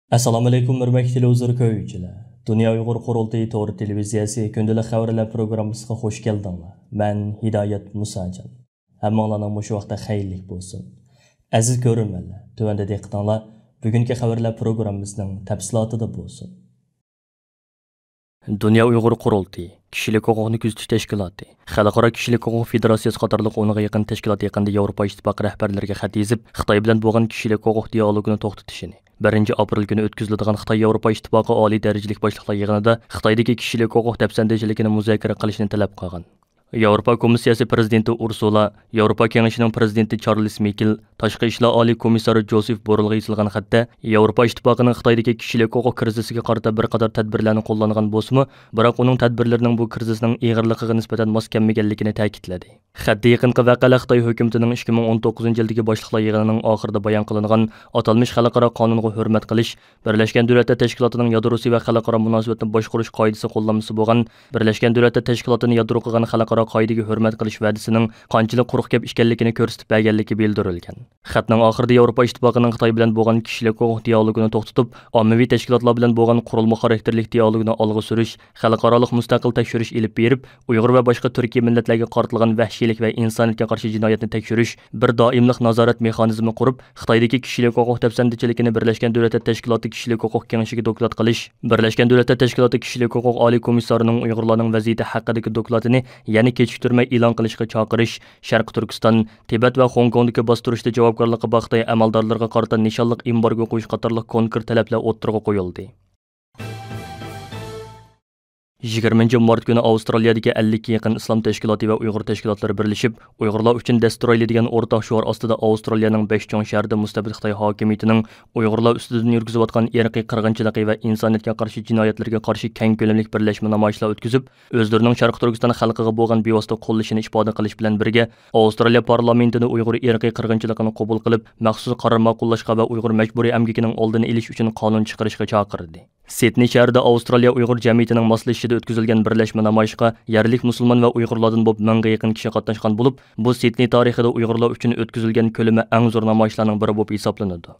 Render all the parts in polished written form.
Assalomu alaykum hurmatli televizor ko'ruvchilar. Dunyo Uyg'ur qurultiyi to'g'ri televiziyasi kundalik xabarlar programmasiga xush keldinglar. Men Hidoyat Musajon. Hammalarning mush vaqtda xayrlik bo'lsin. Aziz ko'ruvchilar, tuvanda diqqatinglar bugungi xabarlar programmasining tafsilotida bo'lsin. Dunyo Uyg'ur qurultiyi Kishilik huquqni kuzatish tashkiloti, Xalqaro kishilik huquq federatsiyasi qatorliq 10 ga yaqin tashkilot yaqinda Yevropa ittifoqi rahbarlariga xat yozib, Xitoy bilan bo'lgan kishilik huquq dialogini to'xtatishini 1 aprel kuni o'tkaziladigan Xitoy Yevropa ittifoqi oliy darajalik boshliqlar yig'inida Xitoydagi kishilik huquq dafsandachiligini muzokara qilishni talab qilgan. Yevropa Komissiyasi prezidenti Ursula, Yevropa Kengashining prezidenti Charles Michel, Tashqi ishlar oliy komissari Joseph Borrellga yozilgan xatda Yevropa ittifoqining Xitoydagi kishilik huquq krizisiga qarata bir qator tadbirlarni qo'llangan bo'lsa-mu, biroq uning tadbirlarining bu krizisning og'irligiga nisbatan mos kelmaganligini ta'kidladi. Xatda yaqinqi voqealar Xitoy hukumatining 2019-yildagi boshliqlar yig'inining oxirida bayon qilingan atalmish xalqaro qonunga hurmat qilish, Birlashgan Davlatlar Tashkilotining yadrosi va xalqaro munosabatni boshqarish qoidasi qo'llanmasi bo'lgan Birlashgan Davlatlar Tashkilotini yadro qilgan xalqaro qoidaga hurmat qilish va'dasining qanchalik quruq gap ekanligini ko'rsatib berganligi bildirilgan. Xatning oxirida Yevropa ittifoqining Xitoy bilan bo'lgan kishilik huquq dialogini to'xtatib, ommaviy tashkilotlar bilan bo'lgan qurilma xarakterli dialogini olg'a surish, xalqaro mustaqil tekshirish elib berib, Uyg'ur va boshqa Turkiy millatlarga qaratilgan vahshiylik va insoniyatga qarshi jinoyatni tekshirish bir doimlik nazorat mexanizmi qurib, Xitoydagi kishilik huquq dafsandachiligini Birlashgan Davlatlar Tashkiloti kishilik huquq kengashiga doklad qilish, Birlashgan Davlatlar Tashkiloti kishilik huquq oliy komissarining Uyg'urlarning vaziyati haqidagi dokladini yana kechiktirmay e'lon qilishga chaqirish, Sharq Turkiston, Tibet va Hong Kongdagi bostirishda javobgarlikqa bag'ishli amaldorlarga qarata nishonliq embargo qo'yish qatorliq konkret talablar o'ttirg'a qo'yildi. 20 mart kuni Avstraliyadagi 50 ga yaqin islom tashkiloti va Uyg'ur tashkilotlari birlashib, Uyg'urlar uchun dasturlayli degan o'rtaq shior ostida Avstraliyaning 5 cho'ng shahrida mustabid Xitoy hokimiyatining Uyg'urlar ustidan yurgizayotgan irqiy qirg'inchiligi va insoniyatga qarshi jinoyatlarga qarshi keng ko'lamli birlashma namoyishlar o'tkazib, o'zlarining Sharq Turkiston xalqiga bo'lgan bevosita qo'llashini ifoda qilish bilan birga, Avstraliya parlamentini Uyg'ur irqiy qirg'inchiligini qabul qilib, maxsus qaror ma'qullashga va Uyg'ur majburiy amgikining oldini olish uchun qonun chiqarishga chaqirdi. Sydney shahrida Avstraliya Uyg'ur jamiyatining moslashishida o'tkazilgan birlashma namoyishga yerlik musulmon va Uyg'urlardan bo'lib 1000 ga yaqin kishi qatnashgan bo'lib, bu Sydney tarixida Uyg'urlar uchun o'tkazilgan ko'lami eng zo'r namoyishlarning biri bo'lib hisoblanadi.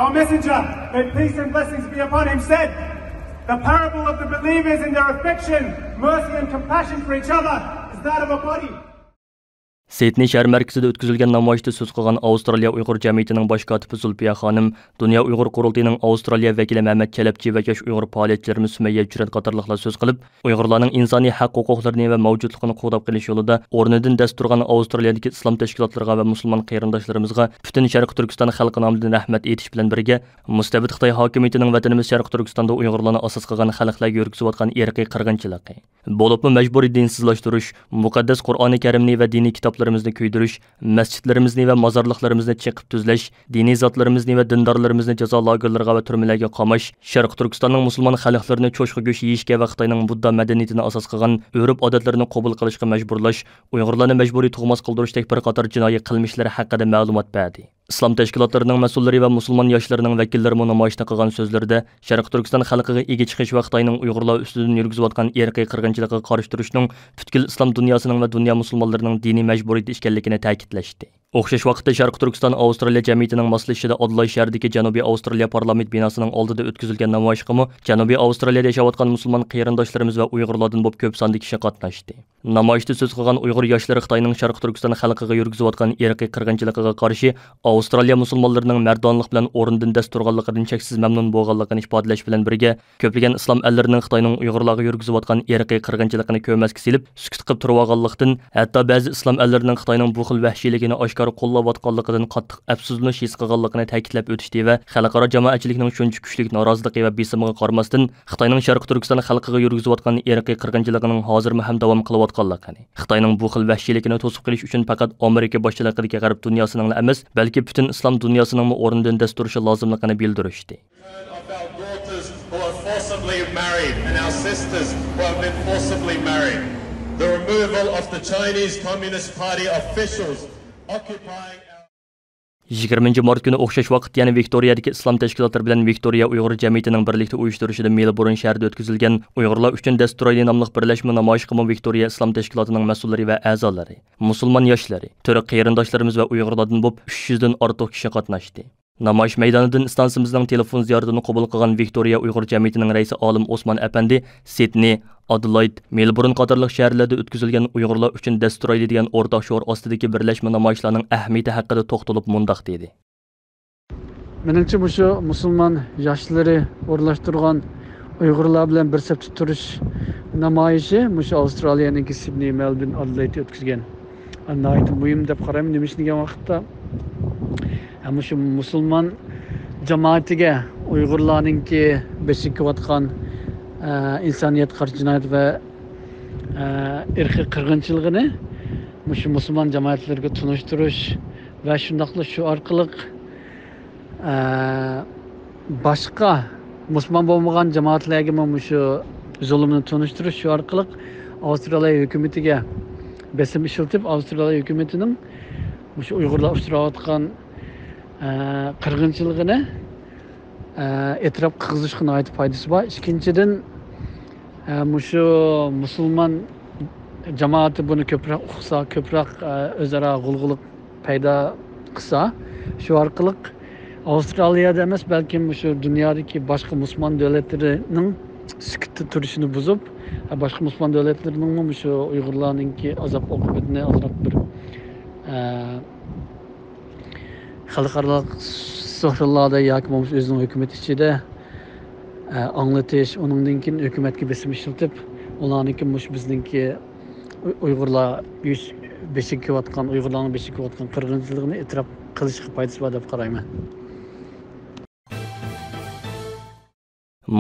Our messenger, may peace and blessings be upon him, said, "The parable of the believers in their affection, mercy and compassion for each other is that of a body." Sydney shahar markazida o'tkazilgan namoyishda so'z qilgan Avstraliya Uyg'ur jamiyatining bosh kotibi Zulfiya xonim, Dunyo Uyg'ur qurultiyining Avstraliya vakili Mehmet Chalabchi va yosh Uyg'ur faoliyatchilarimiz Sumayya Jurat qatorliqlar so'z qilib, Uyg'urlarning insoniy haq huquqlarini va mavjudligini qo'llab qilish yo'lida o'rnidan dast turgan Avstraliyadagi islom tashkilotlariga va musulmon qarindoshlarimizga butun Sharq Turkiston xalqi nomidan rahmat aytish bilan birga, mustabid Xitoy hokimiyatining vatanimiz Sharq Turkistonda Uyg'urlarni asos qilgan xalqlarga yurgizayotgan irqiy qirg'inchiligi, bo'libmi majburiy dinsizlashtirish, muqaddas Qur'oni Karimni va diniy kitoblarimizni kuydirish, masjidlarimizni va mozorliqlarimizni chiqib tuzlash, diniy zotlarimizni va dindorlarimizni jazo lagerlariga va turmalarga qamash, Sharq Turkistonning musulmon xalqlarini cho'chqa go'sht yeyishga va Xitoyning Budda madaniyatini asos qilgan urf-odatlarini qabul qilishga majburlash, Uyg'urlarni majburiy tug'mas qildirishdek bir qator jinoiy qilmishlar haqida ma'lumot berdi. İslam təşkilatlarının məsullari və musulman yaşlarının vəkilləri namoyishda qilgan so'zlarida Sharq Turkiston xalqiga ega chiqish va Xitoyning Uyg'urlar ustidan yurgizayotgan irqiy qirg'inchiligiga qarshi turishning butkul islom dunyosining va dunyo musulmonlarining diniy majburiyati ekanligini ta'kidlashdi. O'xshash vaqtda Sharq Turkiston Avstraliya jamiyatining moslashishida Adlay shahridagi Janubiy Avstraliya parlament binosining oldida o'tkazilgan namoyishga Janubiy Avstraliyada yashayotgan musulmon qarindoshlarimiz va Uyg'urlardan bo'lib ko'p sonli kishi qatnashdi. Namoyishda so'z qilgan Uyg'ur yoshlari Xitoyning Sharq Turkiston xalqiga yurgizayotgan irqiy qirg'inchiligiga qarshi Avstraliya musulmonlarining mardonlik bilan o'rnidan dast turganligidan cheksiz mamnun bo'lganligini ifodalash bilan birga, ko'plagan islom ellarining Xitoyning Uyg'urlarga yurgizayotgan irqiy qirg'inchiligini ko'rmasga silib, sukut qilib turganlikdan, hatto ba'zi islom ellarining Xitoyning bu xil vahshiyligini qo'llayotganligidan qattiq afsuslanish his qilganligini ta'kidlab o'tishdi va xalqaro jamoatchilikning shuncha kuchli noroziligi va besimiga qaramasdan Xitoyning Sharq Turkiston xalqiga yurgizayotgan irqiy qirg'inchiligining hozirma ham davom qilayotganligini, Xitoyning bu xil vahshiyligini to'sib qilish uchun faqat Amerika boshchiligidagi g'arb dunyosining emas, balki butun islom dunyosining o'rnidan dast turishi lozimligini bildirishdi. The removal of the Chinese Communist Party officials occupying 20 mart kuni o'xshash vaqt yana Viktoriyadagi islom tashkilotlari bilan Viktoriya Uyg'ur jamiyatining birlikda uyushtirishida Melbourne shahrida o'tkazilgan Uyg'urlar uchun Destroyli nomli birlashma namoyishga Viktoriya islom tashkilotining mas'ullari va a'zolari, musulmon yoshlari, turk qarindoshlarimiz va Uyg'urlardan bo'lib 300 dan ortiq kishi qatnashdi. Namoyish maydonidan stansimizning telefon ziyoratini qabul qilgan Viktoriya Uyg'ur jamiyatining raisi olim Osman Apandi, Sydney, Adelaide, Melbourne qatorliq shaharlarda o'tkazilgan Uyg'urlar uchun Destroyli degan o'rtaq shior ostidagi birlashma namoyishlarning ahamiyati haqida to'xtalib mundaq dedi. Menimcha shu musulmon yoshlari o'rlashtirgan Uyg'urlar bilan bir safda turish namoyishi shu Avstraliyaning Sydney, Melbourne, Adelaide o'tkazgan. Anayt muhim deb qarayman, nima degan vaqtda shu musulmon jamoatiga Uyg'urlarningki beshikayotgan insoniyat qarshi jinoyat va irqiy qirg'inchiligini shu musulmon jamoatlarga tunishtirish va shundaqla shu orqali boshqa musulmon bo'lmagan jamoatlarga shu zulmni tunishtirish, shu orqali Avstraliya hukumatiga besim ishlatib, Avstraliya hukumatining shu Uyg'urlar uchrayotgan qirg'inchiligini e'tirof qilishga oid foydasi bor. Ikkinchidan shu musulmon jamoati buni ko'proq uqsa, ko'proq o'zaro g'ulg'ulik paydo qilsa, shu orqali Avstraliyada emas, balkim shu dunyodagi boshqa musulmon davlatlarining sukutda turishini buzib, boshqa musulmon davlatlarining shu Uyg'urlarningki azob oqibatini ozroq bir xalqaro so'hralarda yoki o'zining hukumat ichida anglatish, uningdan keyin hukumatga besim ishlatib, ularniki bizningki Uyg'urlar beshikayotgan, Uyg'urlarning beshikayotgan qirg'inchiligini e'tirof qilishga foydasi bor deb qarayman.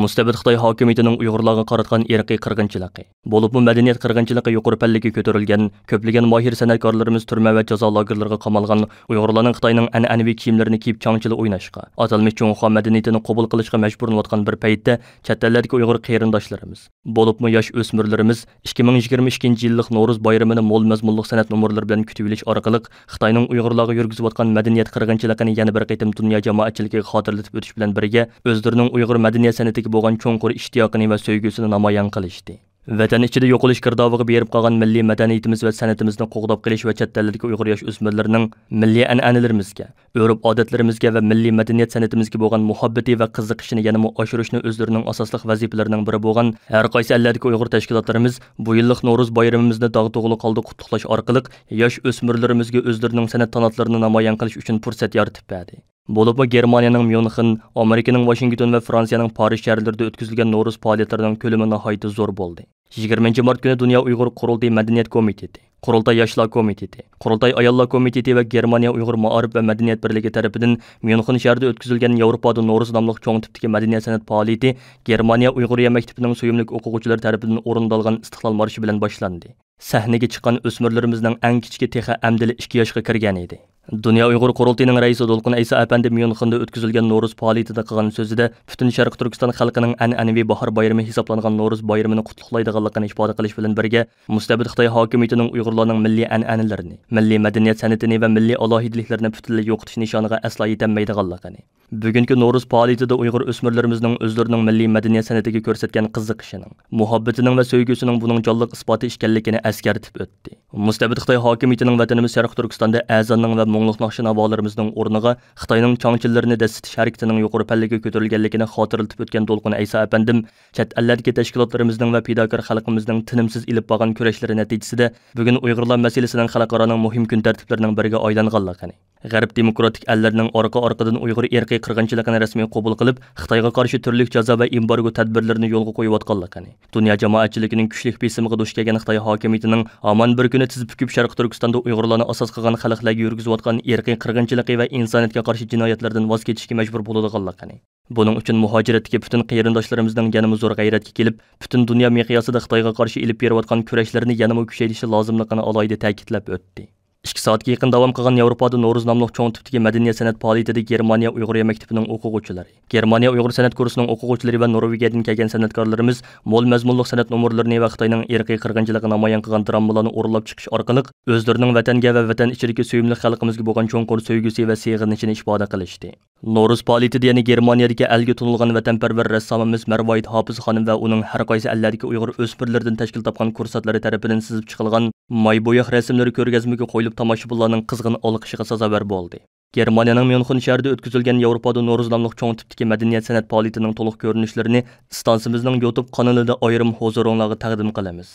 Mustabid Xitoy hokimiyatining Uyg'urlarga qaratgan irqiy qirg'inchiligi, bo'libmi madaniyat qirg'inchiligi yuqori pallaga ko'tarilgan, ko'plagan mohir san'atkorlarimiz turma va jazo lagerlariga qamalgan Uyg'urlarning Xitoyning an'anaviy kiyimlarini kiyib changchili o'ynashga, atalmish Junxo madaniyatini qabul qilishga majburlanayotgan bir paytda chet ellardagi Uyg'ur qarindoshlarimiz, bo'libmi yosh o'smirlarimiz 2022-yillik Navro'z bayramini mo'l mazmunli san'at numurlari bilan kutib olish orqali Xitoyning Uyg'urlarga yurgizayotgan madaniyat qirg'inchiligini yana bir qaytim dunyo jamoatchiligiga xotirlatib o'tish bilan birga o'zlarining Uyg'ur madaniyat san'atiga bo'lgan cho'nqur ishtiyoqini va sevgisini namoyon qilishdi. Vatan ichida yo'qolish girdoviga berib qolgan milliy madaniyatimiz va san'atimizni qo'g'dab qilish va chet ellardagi Uyg'ur yosh o'smirlarining milliy an'analarimizga, urf-odatlarimizga va milliy madaniyat san'atimizga bo'lgan muhabbati va qiziqishini yanada oshirishni o'zlarining asosli vazifalarining biri bo'lgan har qaysi ellardagi Uyg'ur tashkilotlarimiz bu yillik Navro'z bayramimizni dog'-to'g'li qoldi qutluqlash orqali yosh o'smirlarimizga o'zlarining san'at tanatlarini namoyon qilish uchun fursat yaratib berdi. Bo'libmi Germaniyaning Myunxen, Amerikaning Washington va Fransiyaning Paris shaharlarida o'tkazilgan Navro'z faoliyatlarining ko'lami nihoyatda zo'r bo'ldi. 20 mart kuni Dunyo Uyg'ur Qurultiy Madaniyat komiteti, Qurultay Yoshlar komiteti, Qurultay ayollar komiteti va Germaniya Uyg'ur Ma'arif va Madaniyat birligi tomonidan Myunxen shahrida o'tkazilgan Yevropada Navro'z nomli cho'ng tipdagi madaniyat san'at faoliyati Germaniya Uyg'uriya maktabining suyumli o'quvchilari tomonidan o'rindalgan Istiqlol marshi bilan boshlandi. Sahnaga chiqqan o'smirlarimizning eng kichiki texi amdili 2 yoshga kirgan edi. Dunyo Uyg'ur Qurultiyining raisi Dolqin Aysa Apandi Myunxenda o'tkazilgan Navro'z faoliyatida qilgan so'zida butun Sharq Turkiston xalqining an'anaviy bahor bayrami hisoblangan Navro'z bayramini qutluqlaydiganligini ifoda qilish bilan birga mustabid Xitoy hokimiyatining Uyg'urlarning milliy an'analarini, milliy madaniyat san'atini va milliy alohidaliklarini butunlay yo'qotish nishoniga aslo yetolmaydiganligini, bugungi Navro'z faoliyatida Uyg'ur o'smirlarimizning o'zlarining milliy madaniyat san'atiga ko'rsatgan qiziqishining, muhabbatining va sevgisining buning jonliq isboti ekanligini eskartib o'tdi. Mustabid Xitoy hokimiyatining vatanimiz Sharq Turkistonda azonning va mo'ngluq naqshi navolarimizning o'rniga Xitoyning changchillarini dastitish harakatining yuqori pallaga ko'tarilganligini xotirlatib o'tgan Dolqin Aysa apandim chet ellardagi tashkilotlarimizning va fidokor xalqimizning tinimsiz ilib borgan kurashlari natijasida bugun Uyg'urlar masalasining xalqaroning muhim kun tartiblarining biriga aylanganligini, G'arb demokratik ellarning orqa-orqadan Uyg'ur irqiy qirg'inchiligini rasmiy qabul qilib, Xitoyga qarshi turli jazo va embargo tadbirlarini yo'lga qo'yayotganligini, dunyo jamoatchiligining kuchli besimiga duch kelgan Xitoy hokimiyatining amon bir kuni tizib bukib Sharq Turkistonda Uyg'urlarni asos qilgan xalqlarga yurgizayotgan irqiy qirg'inchiligi va insoniyatga qarshi jinoyatlardan voz kechishga majbur bo'ladiganligini, buning uchun muhojiratdagi butun qarindoshlarimizning yanada zo'r g'ayratga kelib, butun dunyo miqyosida Xitoyga qarshi ilib berayotgan kurashlarni yanada kuchaytirishi lozimligini alohida ta'kidlab o'tdi. 2 soatga yaqin davom qilgan Yevropada No'ruz nomli cho'ng tipdagi madaniyat san'at faoliyatida Germaniya Uyg'ur maktabining o'quvchilari, Germaniya Uyg'ur san'at kursining o'quvchilari va Norvegiyadan kelgan san'atkorlarimiz mo'l mazmunli san'at nomerlarini va Xitoyning irqiy qirg'inchiligini namoyon qilgan dramalarni o'rinlab chiqish orqali o'zlarining vatanga va vatan ichidagi suyumli xalqimizga bo'lgan cho'nqur sevgisi va seg'inishini ifoda qilishdi. No'ruz faoliyatida yana Germaniyadagi elga tunilgan vatanparvar rassomimiz Marvoyit Hofiz xonim va uning har qaysi ellardagi Uyg'ur o'smirlaridan tashkil topgan kursatlari tarafidan sizib chiqilgan may bo'yoq rasmlari ko'rgazmaga qo'yilib tomoshabinlarning qizg'in olqishiga sazovor bo'ldi. Germaniyaning Myunxen shahrida o'tkazilgan Yevropada No'ruz nomli cho'ng tipdagi madaniyat san'at faoliyatining to'liq ko'rinishlarini stansimizning YouTube kanalida ayrim huzuringlarga taqdim qilamiz.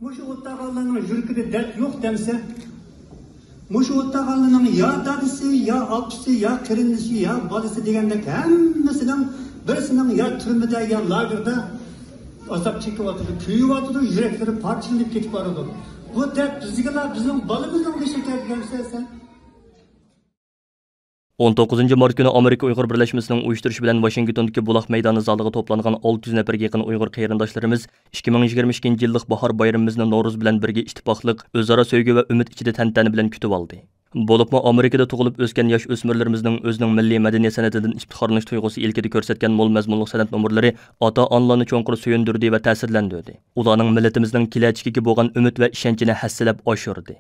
Mushu o'ttaqallarning yurkida dard yo'q demsa, mushu o'ttaqallarning ya dadisi, ya opisi, ya qarindishi, ya bolasi degandek hammasining birisining ya turmada, ya lagerda azab chekib o'tadi, kuyib o'tadi, yuraklari parchalanib ketib boradi. Bu dard bizga bizning bolamizning beshikka kelsa sen 19 mart günü Amerika Uyghur Birleşmesi'nin uyuşturuş bilen Washington'daki Bulaq meydani zalına toplanğan 600 neferge yakın Uyghur qeyrindaşlarımız 2022 yıllık bahar bayramımızını No'ruz bilen birge ittifaqlıq, özara söygü ve ümit içide tantani bilen kütüp aldı. Bolupma Amerikada tug'ilib o'sgan yosh o'smirlarimizning o'zining milliy madaniyat san'atidan iftixorlanish tuyg'usi ilkida ko'rsatgan mo'l mazmunli san'at nomerlari ota-onalarni cho'nqur suyundirdi va ta'sirlantirdi. Ularning millatimizning kelajagiga bo'lgan umid va ishonchini hassalab oshirdi.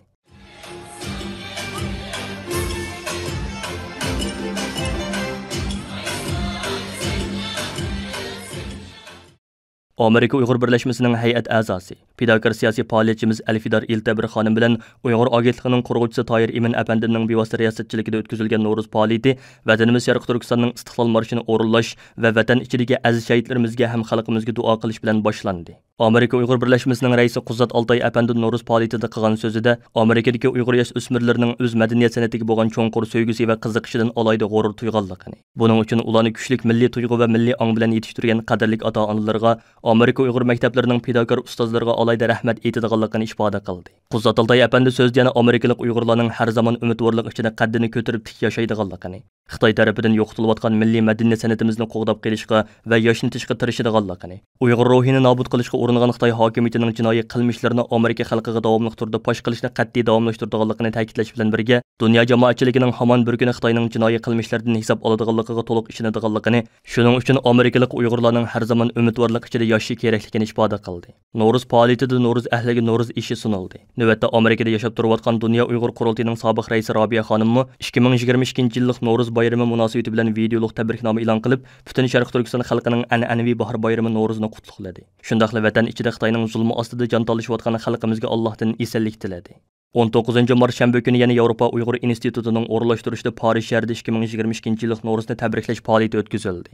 Amerika Uyghur Birleşmesi'nin heyet a'zosi, fidakar siyosiy faoliyatchimiz Alfidar Iltabir xonim bilan Uyg'ur agentligining qurg'uvchisi Toyir Imin apandining bevosita riyosatchiligida o'tkazilgan No'ruz faoliyati vatanimiz Sharq Turkistonning istiqlol marshini o'rinlash va vatan ichidagi aziz shahidlarimizga ham xalqimizga duo qilish bilan boshlandi. Amerika Uyg'ur Birleşmesi'ning raisi Quzzat Altay apandi No'ruz faoliyatida qilgan so'zida Amerikadagi Uyg'ur yosh o'smirlarining o'z madaniyat san'atiga bo'lgan cho'nqur sevgisi va qiziqishidan alayda g'urur tuyganligini, buning uchun ularni kuchlik milliy tuyg'u va milliy ong bilan yetishtirgan qadrli ota-onalarga Amerika Uyg'ur maktablarining fidakor ustozlariga alayda rahmat aytadiganligini ifoda qildi. Quzzat Altay apandi so'zda yana Amerikalik Uyg'urlarning har zamon umidvorlik ichida qaddini ko'tarib tik yashaydiganligini, Xitoy tarafidan yo'qotilayotgan milliy madaniyat san'atimizni qo'g'dab qilishga va yoshnitishga tirishadiganligini, Uyg'ur ruhini nobud qilishga uringan Xitoy hokimiyatining jinoiy qilmishlarini Amerika xalqiga davomli turda fosh qilishni qat'iy davomlashtiradiganligini ta'kidlash bilan birga, dunyo jamoatchiligining hamon bir kuni Xitoyning jinoiy qilmishlaridan hisob oladiganligiga to'liq ishonadiganligini, shuning uchun Amerikalik Uyg'urlarning har zamon umidvorlik ichida yashashi kerakligini ifoda qildi. No'ruz faoliyatida No'ruz ahliga No'ruz ishi sunildi. Navbatda Amerikada yashab turayotgan Dunyo Uyg'ur qurultiyining sobiq raisi Robiya xonimmi 2022 yillik No'ruz bayrami munosabati bilan videoluk tabriknoma e'lon qilib, butun Sharq Turkiston xalqining an'anaviy bahor bayrami No'ruzni qutlaqladi. Shundaqla vatan ichida Xitoyning zulmi ostida jon talashayotgan xalqimizga Allohdan esenlik tiladi. 19 mart shanba kuni yana Yevropa Uyg'ur institutining o'rinlashtirishida Parij shahrida 2022 yillik No'ruzni tabriklash faoliyati o'tkazildi.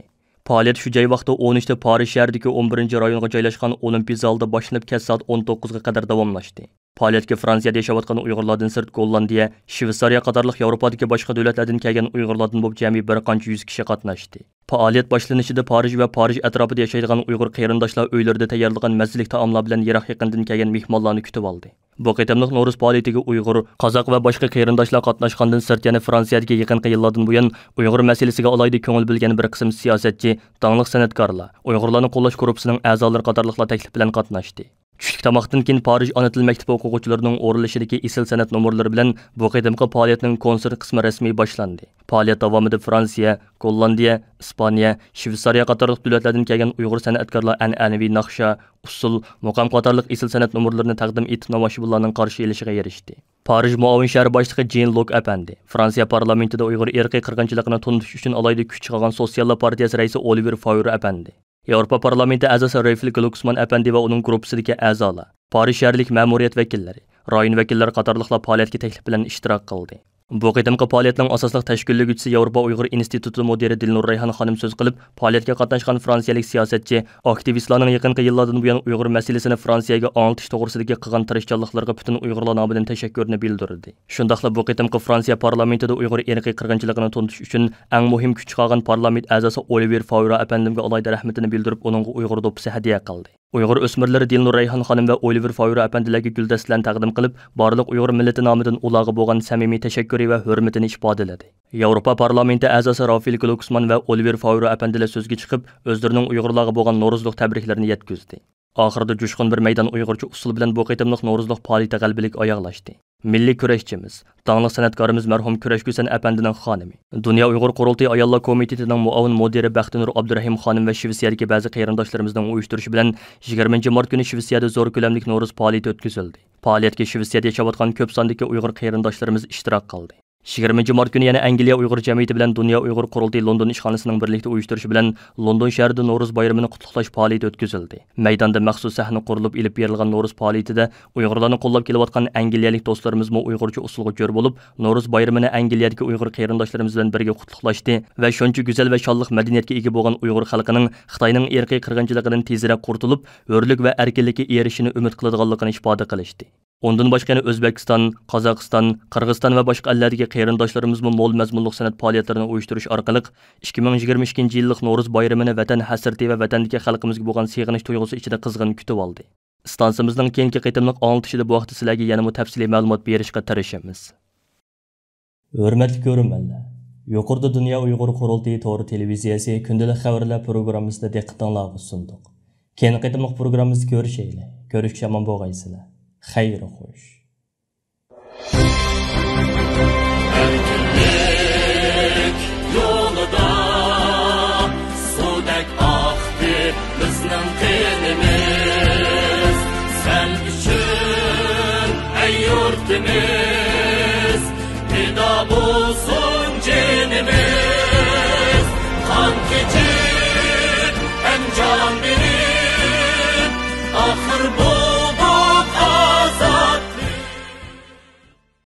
Faoliyat shu joy vaqtida 13 Parij shahridagi 11-rayonga joylashgan Olimpiya zalida boshlanib, kech soat 19 ga qadar davomlashdi. Faoliyatga Fransiyada yashayotgan Uyg'urlardan sirt Gollandiya, Shveysariya qatorliq Yevropadagi boshqa davlatlardan kelgan Uyg'urlardan bo'lib jami bir qancha 100 kishi qatnashdi. Faoliyat boshlanishida Parij va Parij atrofida yashaydigan Uyg'ur qarindoshlar uylarida tayyorlangan mazali taomlar bilan yiroq yaqindan kelgan mehmonlarni kutib oldi. Bu qitimliq No'ruz faoliyatiga Uyg'ur, Qozoq va boshqa qarindoshlar qatnashgandan sirt yana Fransiyadagi yaqinqi yillardan buyon Uyg'ur masalasiga alayda ko'ngil bilgan bir qism siyosatchi, dangliq san'atkorlar, Uyg'urlarni qo'llash guruhining a'zolari qatorliqlar taklif bilan qatnashdi. Tushlik tamoqdan keyin Parij ona til maktabi o'quvchilarining o'rinlashidagi esil san'at nomerlari bilan bu qadimgi faoliyatning konsert qismi rasmiy boshlandi. Faoliyat davomida Fransiya, Gollandiya, Ispaniya, Shveysariya qatorliq davlatlardan kelgan Uyg'ur san'atkorlar an'anaviy naqsha, usul, muqam qatorliq esil san'at nomerlarini taqdim etib namoyishchilarning qarshi elishiga erishdi. Parij muavin shahar boshlig'i Jean Lok apandi Fransiya parlamentida Uyg'ur irqiy qirg'inchiligini tunutish uchun alayda kuch chiqargan Sotsiallar partiyasi raisi Oliver Faure apandi, Yevropa parlamenti a'zosi Rayfil Glucksmann apandi va uning gruppasidagi a'zolar, Parij shaharlik ma'muriyat vakillari, rayon vakillari qatorliqlar faoliyatga taklif bilan ishtirok qildi. Bu qitimqi faoliyatning asosliq tashkillovchisi Yevropa Uyg'ur instituti mudiri Dilnur Rayhan xonim so'z qilib, faoliyatga qatnashgan fransiyalik siyosatchi, aktivistlarning yaqinqi yillardan buyon Uyg'ur masalasini Fransiyaga anglatish to'g'risidagi qilgan tirishchanliklariga butun Uyg'urlar nomidan tashakkurni bildirdi. Shundaqla bu qitimqi Fransiya parlamentida Uyg'ur irqiy qirg'inchiligini tunutish uchun eng muhim kuch chiqargan parlament a'zosi Oliver Faure apandimga alayda rahmatini bildirib, uningga Uyg'ur do'ppisi hadya qildi. Uyg'ur o'smirlari Dilnur Rayhan xonim va Oliver Faure apandilarga guldastlarni taqdim qilib, barliq Uyg'ur millati nomidan ularga bo'lgan samimiy tashakkuri va hurmatini ifodaladi. Yevropa parlamenti a'zosi Rayfil Glucksmann va Oliver Faure apandilar so'zga chiqib, o'zlarining Uyg'urlarga bo'lgan No'ruzlik tabriklarini yetkazdi. Oxirida jo'shqin bir maydon Uyg'urcha usul bilan bu qitimliq No'ruzlik faoliyati g'albilik oyoqlashdi. Milliy kurashchimiz, dаңlıq san'atkorimiz marhum Kurashgusan apandining xonimi, Dunyo Uyg'ur qurultiyi ayollar komitetining muavin mudiri Baxtinur Abdurahim xonim va Shvetsiyadagi ba'zi qarindoshlarimizning uyushtirishi bilan 20 mart kuni Shvetsiyada zo'r ko'lamli Navro'z faoliyati o'tkazildi. Faoliyatga Shvetsiyada yashayotgan ko'p sondagi Uyg'ur qarindoshlarimiz ishtirok qildi. 20 mart kuni yana Angliya Uyg'ur jamiyati bilan Dunyo Uyg'ur qurultiyi London ishxonasining birlikda uyushtirishi bilan London shahrida Navro'z bayramini qutlash faoliyati o'tkazildi. Maydonda maxsus sahna qurilib ilib berilgan Navro'z faoliyatida Uyg'urlarni qo'llab kelayotgan angliyalik do'stlarimiz Uyg'urcha usulga jo'r bo'lib, Navro'z bayramini Angliyadagi Uyg'ur qarindoshlarimiz bilan birga qutlashdi va shuncha go'zal va shonliq madaniyatga ega bo'lgan Uyg'ur xalqining Xitoyning irqiy qirg'inchiligidan tezroq qurtulib, o'rlik va erkinlikka erishishini umid qiladiganligini ifoda qilishdi. Ondan başqa O'zbekiston, Qozog'iston, Qirg'iziston va boshqa ellardagi qarindoshlarimiz mo'l mazmunli san'at faoliyatlarini uyushtirish orqali 2022-yillik Navro'z bayramini vatan hasrati va vatandagi xalqimizga bo'lgan seg'inish tuyg'usi ichida qizg'in kutib oldi. Stansimizning keyingi qitimliq anglitishida bu vaqtda sizlarga yana tafsiliy ma'lumot berishga tirishamiz. Hurmatli ko'ruvchilar, yuqorida Dunyo Uyg'ur qurultiyi to'g'ri televiziyasi kundalik xabarlar programmasida diqqatingizga sundiq. Keyingi qitimliq programmamizni ko'rishaylik. Ko'rishga omon bo'lgaysizlar. Xayr xo'sh. Erkinlik yolida sudek aktı bizning qinimiz. Sen üçün ey yurtimiz